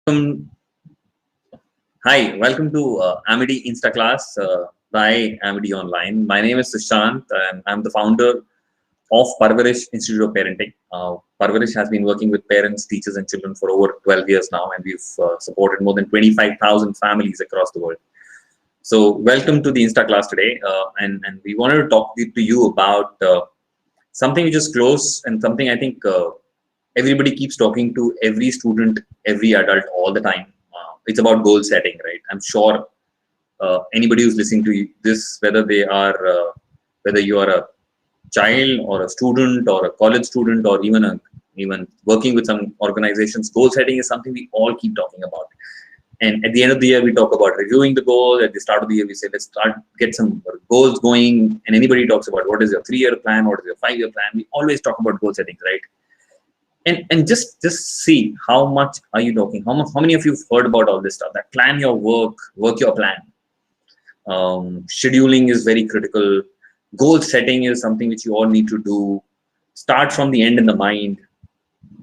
Um, Hi, welcome to Amity InstaClass by Amity Online. My name is Sushant, and I'm the founder of Parwarish Institute of Parenting. Parwarish has been working with parents, teachers, and children for over 12 years now, and we've supported more than 25,000 families across the world. So, welcome to the InstaClass today, and we wanted to talk to you about something which is close and something I think everybody keeps talking to every student, every adult all the time. It's about goal setting, right? I'm sure anybody who's listening to this, whether you are a child or a student or a college student or even working with some organizations, goal setting is something we all keep talking about. And at the end of the year, we talk about reviewing the goal. At the start of the year, we say, let's get some goals going. And anybody talks about what is your 3-year plan, what is your 5-year plan. We always talk about goal settings, right? And just see how much are you talking, how many of you have heard about all this stuff, that plan your work your plan. Scheduling is very critical. Goal setting is something which you all need to do. Start from the end in the mind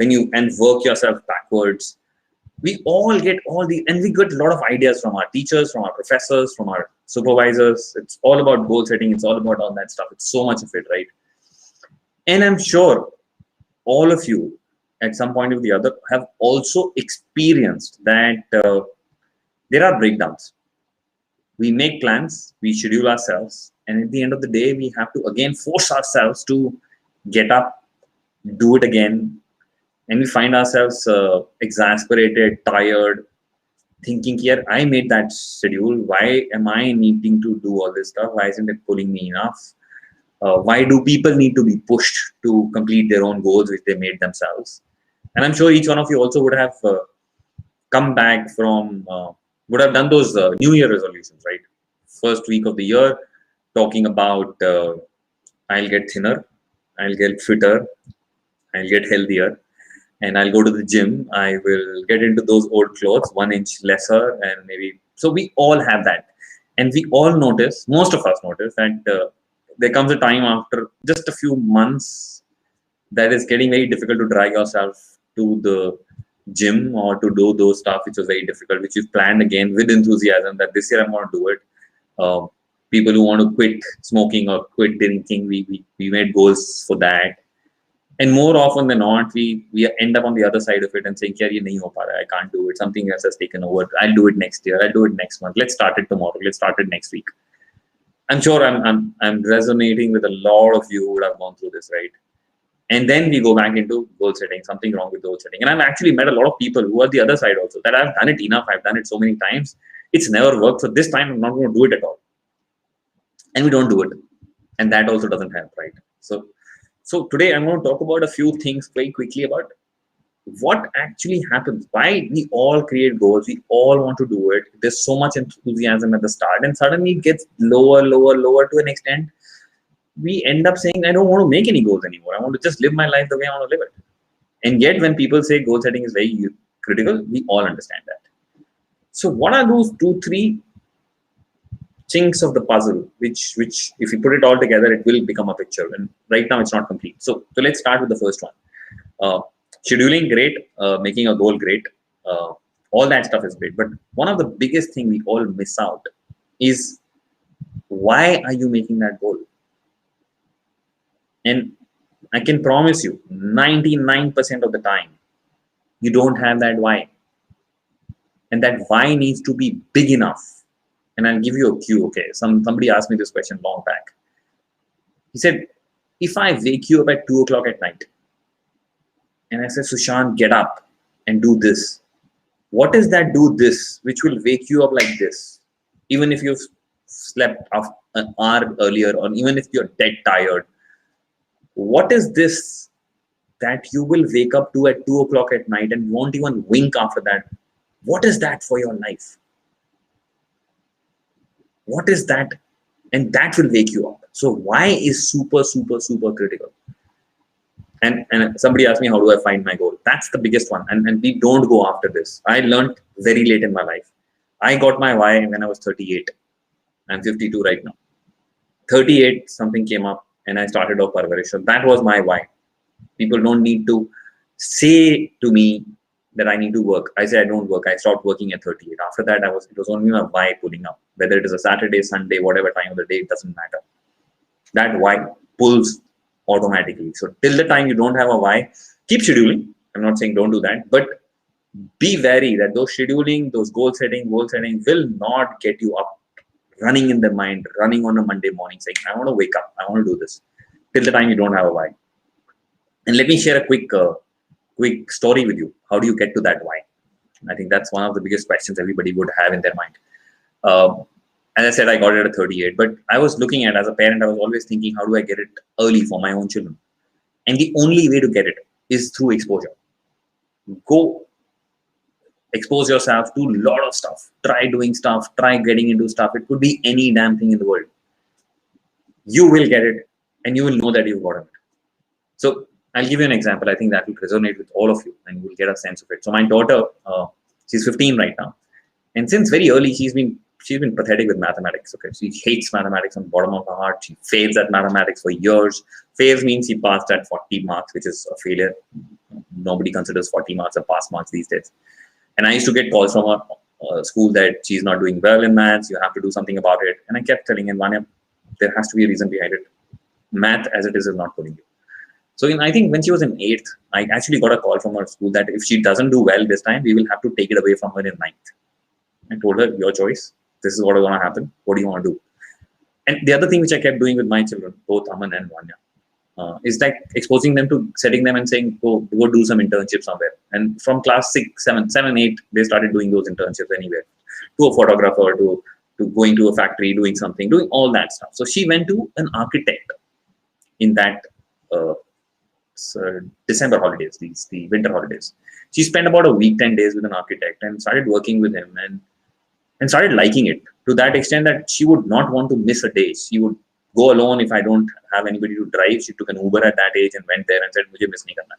and work yourself backwards. We all get and we get a lot of ideas from our teachers, from our professors, from our supervisors. It's all about goal setting. It's all about all that stuff. It's so much of it, right? And I'm sure all of you at some point or the other have also experienced that there are breakdowns. We make plans, we schedule ourselves, and at the end of the day, we have to again force ourselves to get up, do it again, and we find ourselves exasperated, tired, thinking, here, I made that schedule. Why am I needing to do all this stuff? Why isn't it pulling me enough? Why do people need to be pushed to complete their own goals which they made themselves? And I'm sure each one of you also would have come back from, would have done those New Year resolutions, right? First week of the year, talking about I'll get thinner, I'll get fitter, I'll get healthier, and I'll go to the gym. I will get into those old clothes, 1 inch lesser, and maybe. So we all have that. And we all notice, most of us notice, that there comes a time after just a few months that is getting very difficult to drag yourself to the gym or to do those stuff which was very difficult, which you've planned again with enthusiasm that this year I'm going to do it. People who want to quit smoking or quit drinking, we made goals for that. And more often than not, we end up on the other side of it and saying, "Yaar, ye nahi ho pa raha, I can't do it. Something else has taken over. I'll do it next year. I'll do it next month. Let's start it tomorrow. Let's start it next week." I'm sure I'm resonating with a lot of you who would have gone through this, right? And then we go back into goal setting, something wrong with goal setting. And I've actually met a lot of people who are the other side also, that I've done it enough. I've done it so many times. It's never worked. So this time I'm not going to do it at all. And we don't do it. And that also doesn't help, right? So today I'm going to talk about a few things very quickly about what actually happens, why we all create goals, we all want to do it. There's so much enthusiasm at the start, and suddenly it gets lower to an extent. We end up saying, I don't want to make any goals anymore. I want to just live my life the way I want to live it. And yet when people say goal setting is very critical, we all understand that. So what are those 2-3 chinks of the puzzle, which if you put it all together, it will become a picture. And right now it's not complete. So let's start with the first one. Scheduling, great. Making a goal, great. All that stuff is great. But one of the biggest thing we all miss out is, why are you making that goal? And I can promise you, 99% of the time, you don't have that why. And that why needs to be big enough. And I'll give you a cue, okay? Somebody asked me this question long back. He said, if I wake you up at 2 o'clock at night, and I said, Sushant, get up and do this. What is that do this, which will wake you up like this? Even if you've slept an hour earlier, or even if you're dead tired, what is this that you will wake up to at 2 o'clock at night and won't even wink after that? What is that for your life? What is that? And that will wake you up. So why is super critical? And somebody asked me, how do I find my goal? That's the biggest one. And we don't go after this. I learned very late in my life. I got my why when I was 38. I'm 52 right now. 38, something came up and I started off Parwarish. So that was my why. People don't need to say to me that I need to work. I say I don't work. I stopped working at 38. After that, it was only my why pulling up. Whether it is a Saturday, Sunday, whatever time of the day, it doesn't matter. That why pulls automatically. So till the time you don't have a why, keep scheduling. I'm not saying don't do that, but be wary that those scheduling, those goal setting will not get you up, running in the mind, running on a Monday morning saying, I want to wake up, I want to do this. Till the time you don't have a why. And let me share a quick story with you. How do you get to that why? I think that's one of the biggest questions everybody would have in their mind. As I said, I got it at 38, but I was looking at, as a parent, I was always thinking, how do I get it early for my own children? And the only way to get it is through exposure. Go expose yourself to a lot of stuff. Try doing stuff, try getting into stuff. It could be any damn thing in the world. You will get it and you will know that you've got it. So I'll give you an example. I think that will resonate with all of you and you will get a sense of it. So my daughter, she's 15 right now. And since very early, she's been pathetic with mathematics. Okay, she hates mathematics on the bottom of her heart. She fails at mathematics for years. Fails means she passed at 40 marks, which is a failure. Nobody considers 40 marks a pass marks these days. And I used to get calls from her school that she's not doing well in maths. You have to do something about it. And I kept telling him, Vanya, there has to be a reason behind it. Math as it is not pulling you. So I think when she was in 8th, I actually got a call from her school that if she doesn't do well this time, we will have to take it away from her in 9th. I told her, your choice. This is what is going to happen. What do you want to do? And the other thing which I kept doing with my children, both Aman and Vanya, is like exposing them to setting them and saying, go do some internship somewhere. And from class 6, 7, 8, they started doing those internships anywhere. To a photographer, to going to a factory, doing something, doing all that stuff. So she went to an architect in that December holidays, the winter holidays. She spent about a week, 10 days with an architect and started working with him and started liking it to that extent that she would not want to miss a day. She would go alone if I don't have anybody to drive. She took an Uber at that age and went there and said, "Mujhe miss nahi karna."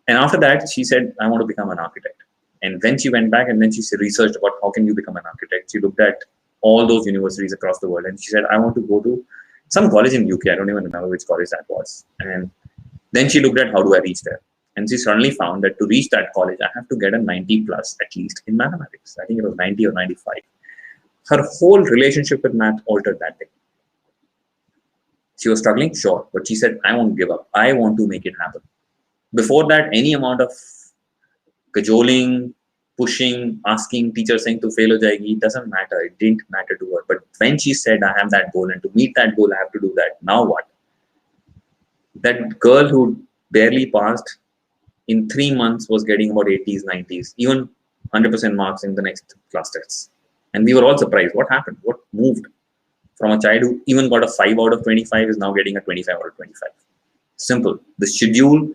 And after that, she said, "I want to become an architect." And then she went back and then she researched about how can you become an architect. She looked at all those universities across the world and she said, "I want to go to some college in UK. I don't even remember which college that was." And then she looked at how do I reach there. And she suddenly found that to reach that college, I have to get a 90 plus at least in mathematics. I think it was 90 or 95. Her whole relationship with math altered that day. She was struggling, sure, but she said, I won't give up. I want to make it happen. Before that, any amount of cajoling, pushing, asking, teacher saying to fail ho jayegi, it doesn't matter. It didn't matter to her. But when she said, I have that goal and to meet that goal, I have to do that. Now what? That girl who barely passed in 3 months was getting about 80s, 90s, even 100% marks in the next class tests. And we were all surprised. What happened? What moved? From a child who even got a 5 out of 25 is now getting a 25 out of 25. Simple. The schedule,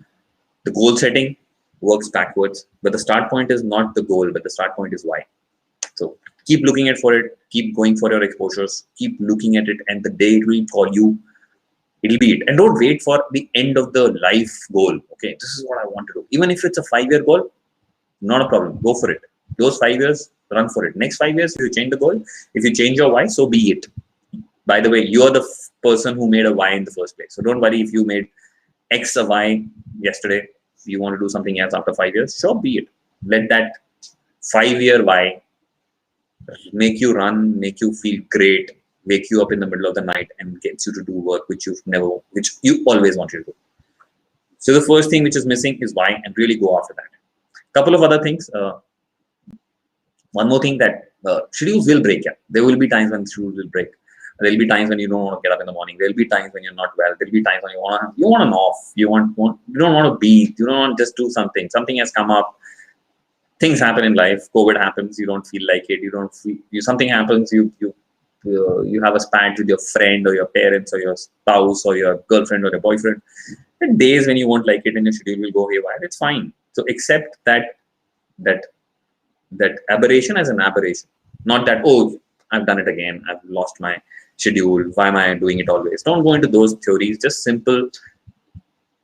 the goal setting works backwards. But the start point is not the goal, but the start point is why. So keep looking for it. Keep going for your exposures. Keep looking at it. And the day it will call you, it'll be it. And don't wait for the end of the life goal. Okay, this is what I want to do. Even if it's a 5-year goal, not a problem. Go for it. Those 5 years, run for it. Next 5 years, if you change the goal, if you change your why, so be it. By the way, you're the person who made a why in the first place. So don't worry if you made X a why yesterday. You want to do something else after 5 years, sure, be it. Let that 5-year why make you run, make you feel great, wake you up in the middle of the night and gets you to do work which you always wanted to do. So the first thing which is missing is why, and really go after that. Couple of other things. One more thing, that schedules will break. Yeah, there will be times when schedules will break. There will be times when you don't want to get up in the morning. There will be times when you're not well. There will be times when you want an off. You don't want to be. You don't want to just do something. Something has come up. Things happen in life. COVID happens. You don't feel like it. Something happens. You have a spat with your friend or your parents or your spouse or your girlfriend or your boyfriend. There are days when you won't like it and your schedule will go haywire. It's fine. So accept that aberration as an aberration. Not that, oh, I've done it again. I've lost my schedule. Why am I doing it always? Don't go into those theories. Just simple.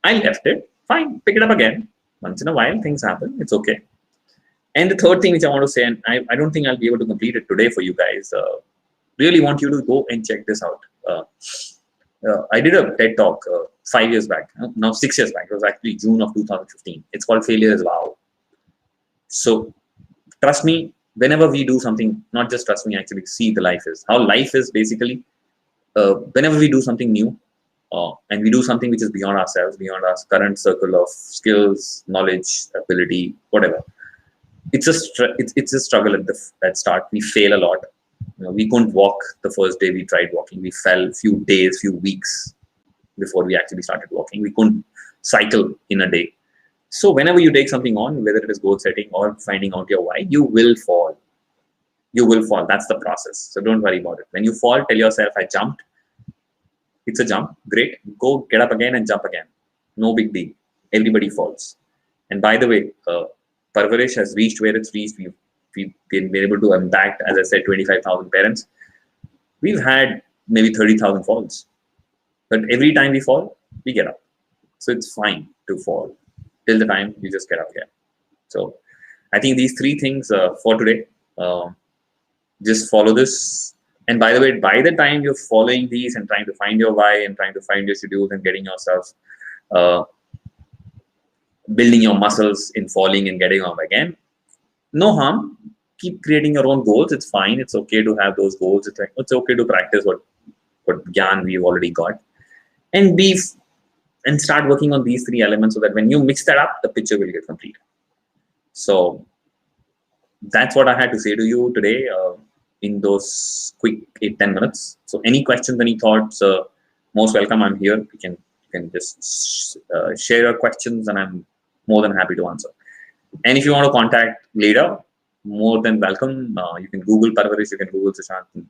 I left it. Fine. Pick it up again. Once in a while, things happen. It's okay. And the third thing which I want to say, and I don't think I'll be able to complete it today for you guys. Really want you to go and check this out. I did a TED talk 5 years back. Now 6 years back. It was actually June of 2015. It's called Failure is Wow. So trust me, whenever we do something, not just trust me, actually see the life is how life is basically. Whenever we do something new, and we do something which is beyond ourselves, beyond our current circle of skills, knowledge, ability, whatever, it's a struggle at start. We fail a lot. We couldn't walk the first day we tried walking. We fell few days, few weeks before we actually started walking. We couldn't cycle in a day. So whenever you take something on, whether it is goal setting or finding out your why, you will fall. You will fall. That's the process. So don't worry about it. When you fall, tell yourself, I jumped. It's a jump. Great. Go get up again and jump again. No big deal. Everybody falls. And by the way, Parwarish has reached where it's reached. We've been able to impact, as I said, 25,000 parents. We've had maybe 30,000 falls. But every time we fall, we get up. So it's fine to fall till the time you just get up again. So I think these three things for today. Just follow this. And by the way, by the time you're following these and trying to find your why and trying to find your schedules and getting yourself, building your muscles in falling and getting up again, no harm. Keep creating your own goals. It's fine. It's okay to have those goals. It's okay to practice what gyan we've already got, and start working on these three elements so that when you mix that up, the picture will get complete. So that's what I had to say to you today in those quick 8-10 minutes. So any questions, any thoughts, most welcome. I'm here. You can just share your questions and I'm more than happy to answer. And if you want to contact later, more than welcome. You can Google Parwarish, you can Google Sushant.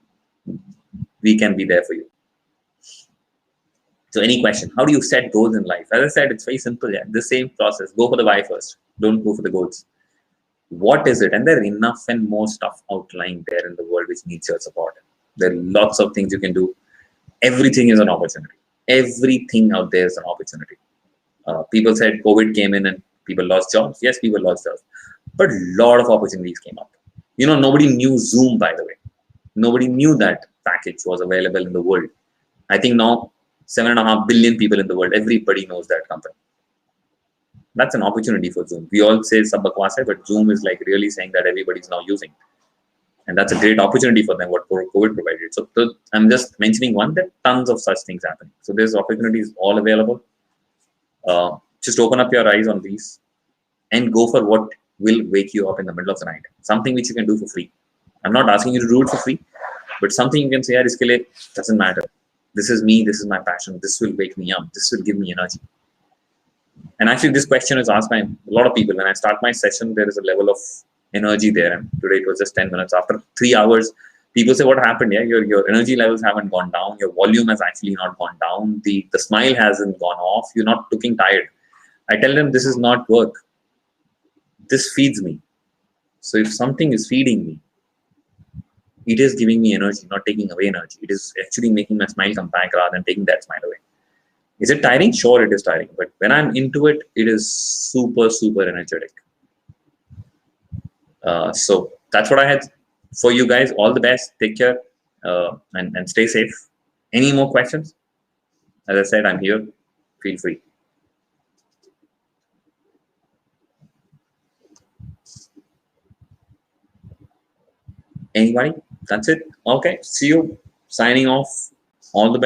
We can be there for you. So any question, how do you set goals in life? As I said, it's very simple. Yeah, the same process. Go for the why first. Don't go for the goals. What is it? And there are enough and more stuff outlying there in the world which needs your support. There are lots of things you can do. Everything is an opportunity. Everything out there is an opportunity. People said COVID came in and people lost jobs. Yes, people lost jobs. But a lot of opportunities came up. Nobody knew Zoom, by the way. Nobody knew that package was available in the world. I think now 7.5 billion people in the world, everybody knows that company. That's an opportunity for Zoom. We all say sab bakwas hai, but Zoom is like really saying that everybody's now using. And that's a great opportunity for them, what COVID provided. So I'm just mentioning one, that tons of such things happening. So there's opportunities all available. Just open up your eyes on these and go for what will wake you up in the middle of the night. Something which you can do for free. I'm not asking you to do it for free, but something you can say, iske liye doesn't matter. This is me, this is my passion, this will wake me up, this will give me energy. And actually this question is asked by a lot of people. When I start my session, there is a level of energy there. And today it was just 10 minutes. After 3 hours, people say, what happened? Yeah, your energy levels haven't gone down. Your volume has actually not gone down. The smile hasn't gone off. You're not looking tired. I tell them this is not work. This feeds me. So if something is feeding me, it is giving me energy, not taking away energy. It is actually making my smile come back rather than taking that smile away. Is it tiring? Sure, it is tiring. But when I'm into it, it is super, super energetic. So that's what I had for you guys. All the best. Take care and stay safe. Any more questions? As I said, I'm here. Feel free. Anybody? That's it. Okay. See you. Signing off. All the best.